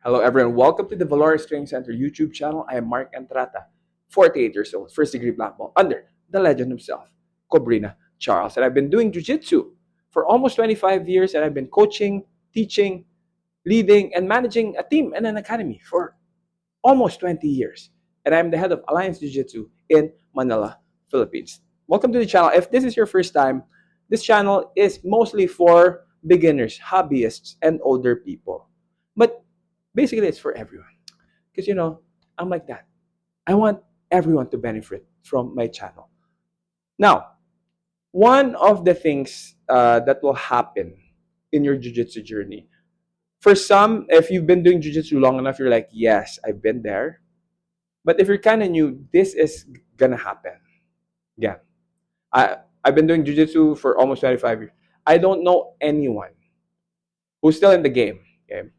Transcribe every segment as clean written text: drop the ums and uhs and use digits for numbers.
Hello, everyone. Welcome to the Valores Training Center YouTube channel. I am Mark Entrata, 48 years old, first degree black belt under the legend himself, Cobrina Charles. And I've been doing jiu-jitsu for almost 25 years, and I've been coaching, teaching, leading, and managing a team and an academy for almost 20 years. And I'm the head of Alliance Jiu-Jitsu in Manila, Philippines. Welcome to the channel. If this is your first time, this channel is mostly for beginners, hobbyists, and older people. But basically, it's for everyone. Because, I'm like that. I want everyone to benefit from my channel. Now, one of the things that will happen in your jiu-jitsu journey, for some, if you've been doing jiu-jitsu long enough, you're like, yes, I've been there. But if you're kind of new, this is gonna happen. Yeah. I've been doing jiu-jitsu for almost 25 years. I don't know anyone who's still in the game, okay,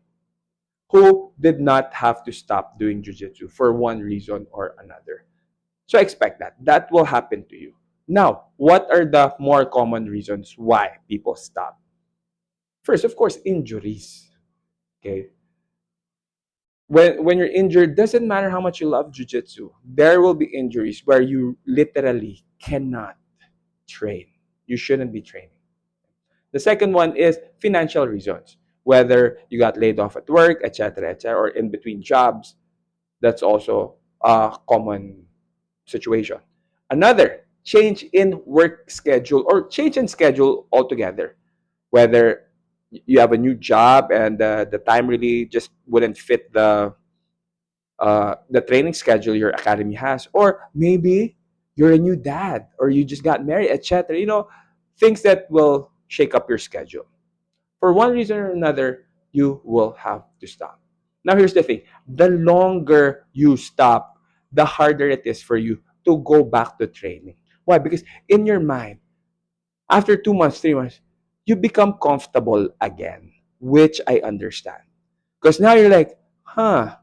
who did not have to stop doing jiu-jitsu for one reason or another. So expect that. That will happen to you. Now, what are the more common reasons why people stop? First, of course, injuries. Okay. When you're injured, doesn't matter how much you love jiu-jitsu, there will be injuries where you literally cannot train. You shouldn't be training. The second one is financial reasons, whether you got laid off at work, etc., or in between jobs. That's also a common situation. Another, change in work schedule or change in schedule altogether, whether you have a new job and the time really just wouldn't fit the training schedule your academy has, or maybe you're a new dad or you just got married, etc. Things that will shake up your schedule. For one reason or another, you will have to stop. Now, here's the thing: the longer you stop, the harder it is for you to go back to training. Why? Because in your mind, after 2 months, 3 months, you become comfortable again, which I understand. Because now you're like, huh,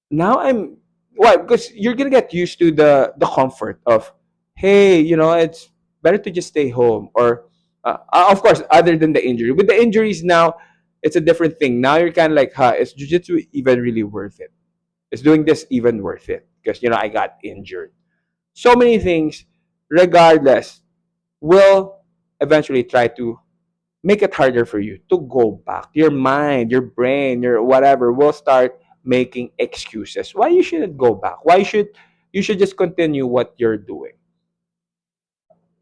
now I'm why? Because you're gonna get used to the comfort of, hey, it's better to just stay home. Or of course, other than the injury, with the injuries now, it's a different thing. Now you're kind of like, huh, is jujitsu even really worth it? Is doing this even worth it? Because I got injured. So many things, regardless, will eventually try to make it harder for you to go back. Your mind, your brain, your whatever will start making excuses why you shouldn't go back. Why you should just continue what you're doing.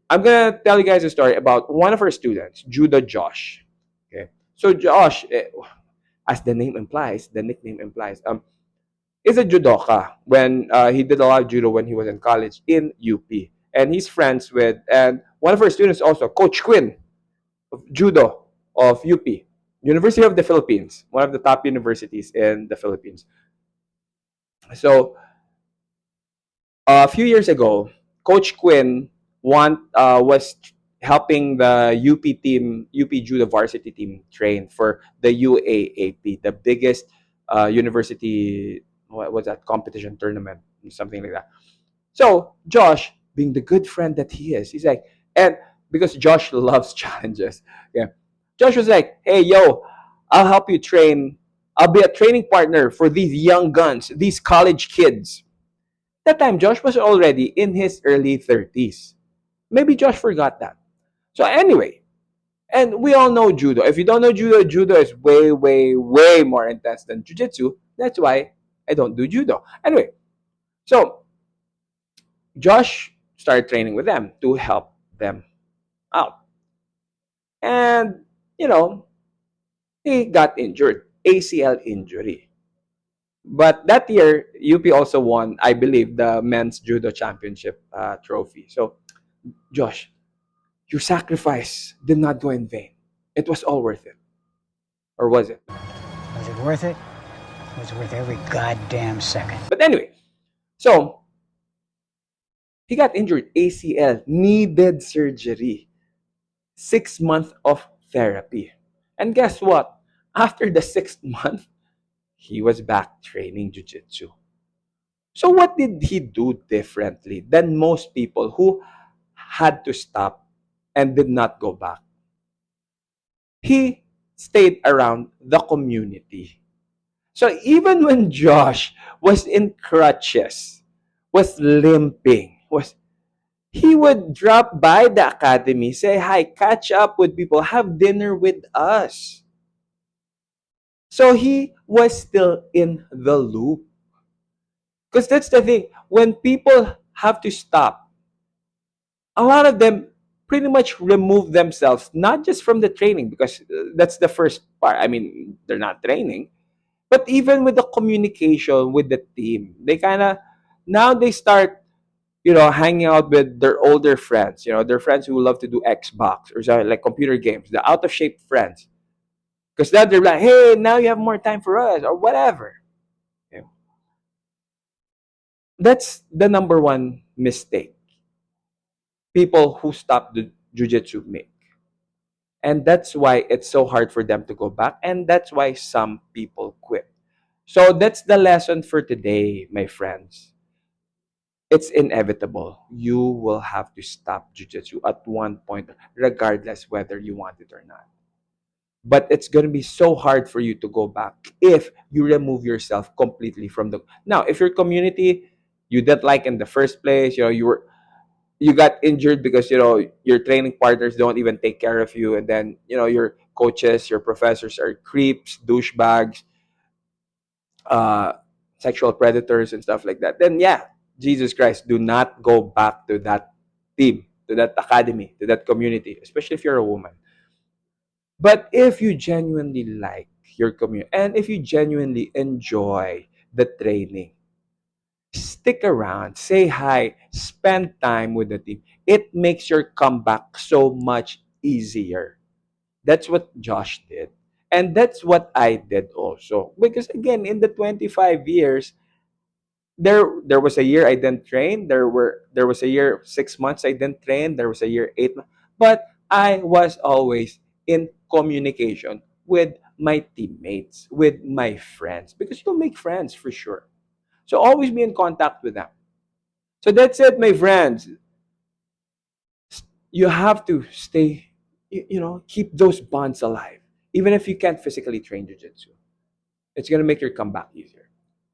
I'm gonna tell you guys a story about one of our students, Judah Josh. Okay, so Josh, as the name implies, the nickname implies, is a judoka. When he did a lot of judo when he was in college in UP, and he's friends with and one of our students also, Coach Quinn of judo of UP, University of the Philippines, one of the top universities in the Philippines. So a few years ago, Coach Quinn was helping the UP team, UP judo varsity team, train for the UAAP, the biggest university. What was that competition tournament, something like that. So Josh, being the good friend that he is, he's like, and because Josh loves challenges, yeah. Josh was like, "Hey, yo, I'll help you train. I'll be a training partner for these young guns, these college kids." That time, Josh was already in his early 30s. Maybe Josh forgot that. So anyway, and we all know judo. If you don't know judo, judo is way, way, way more intense than jiu-jitsu. That's why I don't do judo. Anyway, so Josh started training with them to help them out. And, you know, he got injured, ACL injury. But that year, UP also won, I believe, the men's judo championship trophy. So, Josh, your sacrifice did not go in vain. It was all worth it. Or was it? Was it worth it? It was worth every goddamn second. But anyway, so he got injured, ACL, needed surgery, 6 months of therapy. And guess what? After the sixth month, he was back training jiu-jitsu. So what did he do differently than most people who had to stop and did not go back? He stayed around the community. So even when Josh was in crutches, was limping, was he would drop by the academy, say hi, catch up with people, have dinner with us. So he was still in the loop. Because that's the thing. When people have to stop, a lot of them pretty much remove themselves, not just from the training, because that's the first part. I mean, they're not training, but even with the communication with the team, they kind of now they start, hanging out with their older friends, their friends who love to do Xbox or something like computer games, the out of shape friends. Because now they're like, hey, now you have more time for us or whatever. You know, That's the number one mistake people who stop the jujitsu make. And that's why it's so hard for them to go back. And that's why some people quit. So that's the lesson for today, my friends. It's inevitable. You will have to stop jujitsu at one point, regardless whether you want it or not. But it's going to be so hard for you to go back if you remove yourself completely from the. Now, if your community you didn't like in the first place, you got injured because your training partners don't even take care of you, and then your coaches, your professors are creeps, douchebags, uh, sexual predators and stuff like that, then yeah, Jesus Christ, do not go back to that team, to that academy, to that community, especially if you're a woman. But if you genuinely like your community and if you genuinely enjoy the training, stick around, say hi, spend time with the team. It makes your comeback so much easier. That's what Josh did. And that's what I did also. Because again, in the 25 years, there was a year I didn't train. There was a year 6 months I didn't train. There was a year 8 months. But I was always in communication with my teammates, with my friends, because you'll make friends for sure. So always be in contact with them. So that's it, my friends. You have to stay, keep those bonds alive, even if you can't physically train jujitsu. It's gonna make your comeback easier.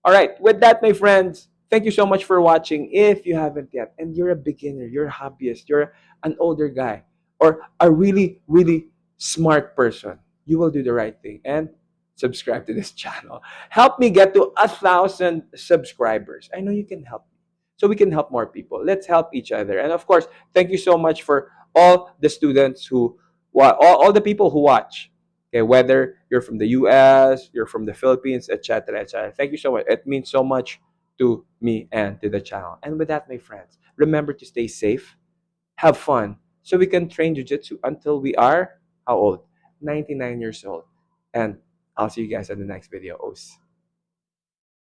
All right, with that, my friends, thank you so much for watching. If you haven't yet, and you're a beginner, you're a hobbyist, you're an older guy, or a really, really smart person, you will do the right thing and subscribe to this channel. Help me get to 1,000 subscribers. I know you can help me. So we can help more people. Let's help each other. And of course, thank you so much for all the students all the people who watch. Okay, whether you're from the US, you're from the Philippines, etc., etc. Thank you so much. It means so much to me and to the channel. And with that, my friends, remember to stay safe, have fun, so we can train jujitsu until we are how old? 99 years old. And I'll see you guys in the next video. Os.